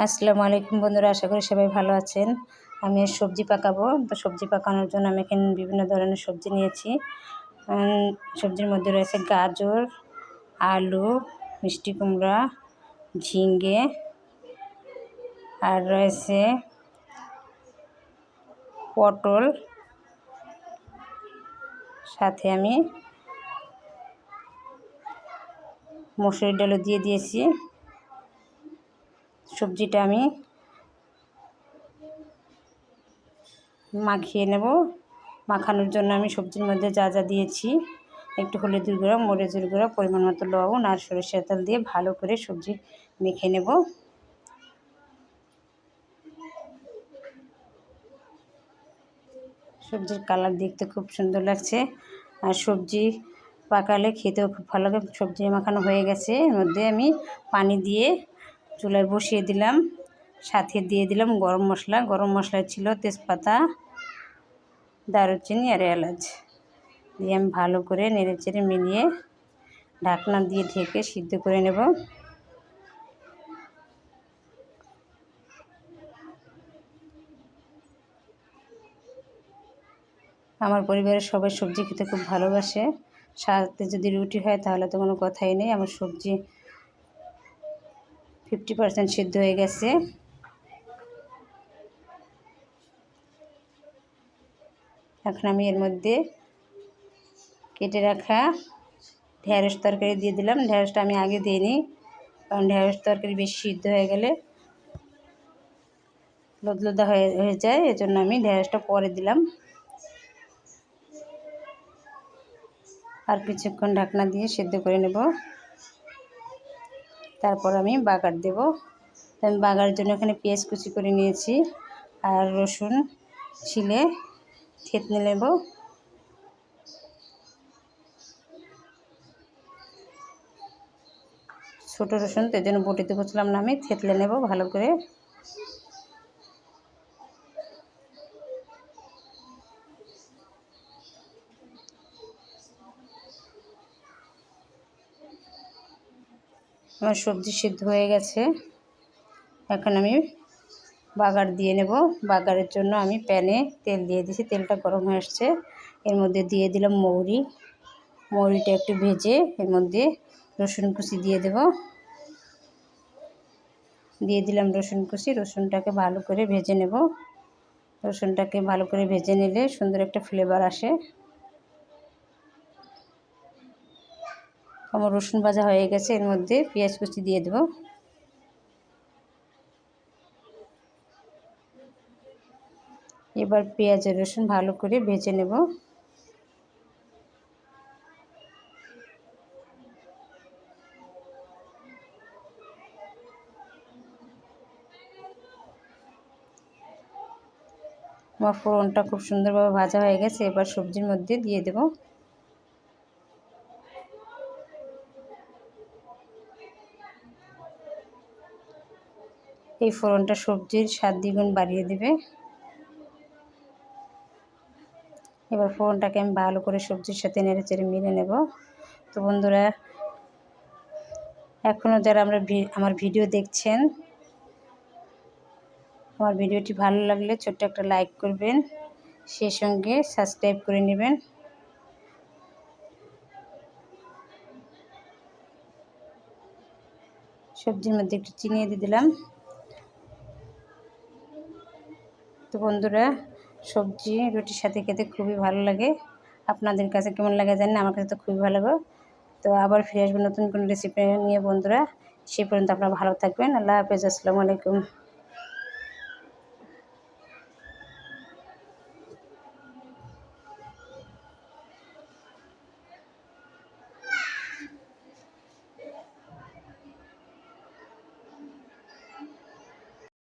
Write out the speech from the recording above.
আসসালামু আলাইকুম বন্ধুরা, আশা করি সবাই ভালো আছেন। আমি আজ সবজি পাকাবো। তো সবজি পাকানোর জন্য আমি এখানে বিভিন্ন ধরনের সবজি নিয়েছি। সবজির মধ্যে রয়েছে গাজর, আলু, মিষ্টি কুমড়া, ঝিঙ্গে, আর রয়েছে পটল। সাথে আমি মসুর ডালও দিয়ে দিয়েছি। সবজিটা আমি মাখিয়ে নেব। মাখানোর জন্য আমি সবজির মধ্যে যা যা দিয়েছি, একটু হলুদের গুঁড়া, মরিচের গুঁড়া, পরিমাণ মতো লবণ আর সরিষার তেল দিয়ে ভালো করে সবজি মেখে নেব। সবজির কালার দেখতে খুব সুন্দর লাগছে, আর সবজি পাকালে খেতেও খুব ভালো লাগে। সবজি মাখানো হয়ে গেছে। এর মধ্যে আমি পানি দিয়ে চুলায় বসিয়ে দিলাম। সাথে দিয়ে দিলাম গরম মশলা। গরম মশলায় ছিল তেজপাতা, দারুচিনি আর এলাচ। দিয়ে আমি ভালো করে নেড়েচেড়ে মিলিয়ে ঢাকনা দিয়ে ঢেকে সিদ্ধ করে নেব। আমার পরিবারের সবাই সবজি খেতে খুব ভালোবাসে। সাথে যদি রুটি হয় তাহলে তো কোনো কথাই নেই। আমার সবজি 50% সিদ্ধ হয়ে গেছে। এখন আমি এর মধ্যে কেটে রাখা ঢেঁড়স তরকারি দিয়ে দিলাম। ঢেঁড়সটা আমি আগে দিইনি, কারণ ঢেঁড়স তরকারি বেশি সিদ্ধ হয়ে গেলে লদলদা হয়ে যায়, এজন্য আমি ঢেঁড়সটা পরে দিলাম। আর কিছুক্ষণ ঢাকনা দিয়ে সিদ্ধ করে নেব। তারপর আমি বাগার দেব। আমি বাগার জন্য এখানে পেঁয়াজ কুচি করে নিয়েছি আর রসুন ছিলে থেতলে নেব। ছোটো রসুন, তো জন্য বটিতে কুচলাম না, আমি থেতলে নেব ভালো করে। আমার সবজি সিদ্ধ হয়ে গেছে। এখন আমি বাগার দিয়ে নেব। বাগারের জন্য আমি প্যানে তেল দিয়ে দিয়েছি। তেলটা গরম হয়ে আসছে। এর মধ্যে দিয়ে দিলাম মৌরি। মৌরিটা একটু ভেজে এর মধ্যে রসুন কুচি দিয়ে দেব। দিয়ে দিলাম রসুন কুচি। রসুনটাকে ভালো করে ভেজে নেব। রসুনটাকে ভালো করে ভেজে নিলে সুন্দর একটা ফ্লেভার আসে। আমার রসুন ভাজা হয়ে গেছে। এর মধ্যে পেঁয়াজ কুচি দিয়ে দেব। এবার পেঁয়াজ আর রসুন ভালো করে ভেজে নেব। আমার ফোড়নটা খুব সুন্দরভাবে ভাজা হয়ে গেছে। এবার সবজির মধ্যে দিয়ে দেব। এই ফোড়নটা সবজির স্বাদ দ্বিগুণ বাড়িয়ে দেবে। এবার ফোড়নটাকে আমি ভালো করে সবজির সাথে নেড়েচেড়ে মিলিয়ে নেব। তো বন্ধুরা, এখনও যারা আমার ভিডিও দেখছেন, আমার ভিডিওটি ভালো লাগলে ছোট্ট একটা লাইক করবেন, সেই সঙ্গে সাবস্ক্রাইব করে নেবেন। সবজির মধ্যে একটু চিনি দিয়ে দিলাম। তো বন্ধুরা, সবজি রুটির সাথে খেতে খুবই ভালো লাগে। আপনাদের কাছে কেমন লাগে জানি না, আমার কাছে তো খুবই ভালো লাগে। তো আবার ফিরে আসবো নতুন কোনো রেসিপি নিয়ে বন্ধুরা। সেই পর্যন্ত আপনারা ভালো থাকবেন। আল্লাহ হাফেজ। আসসালামু আলাইকুম।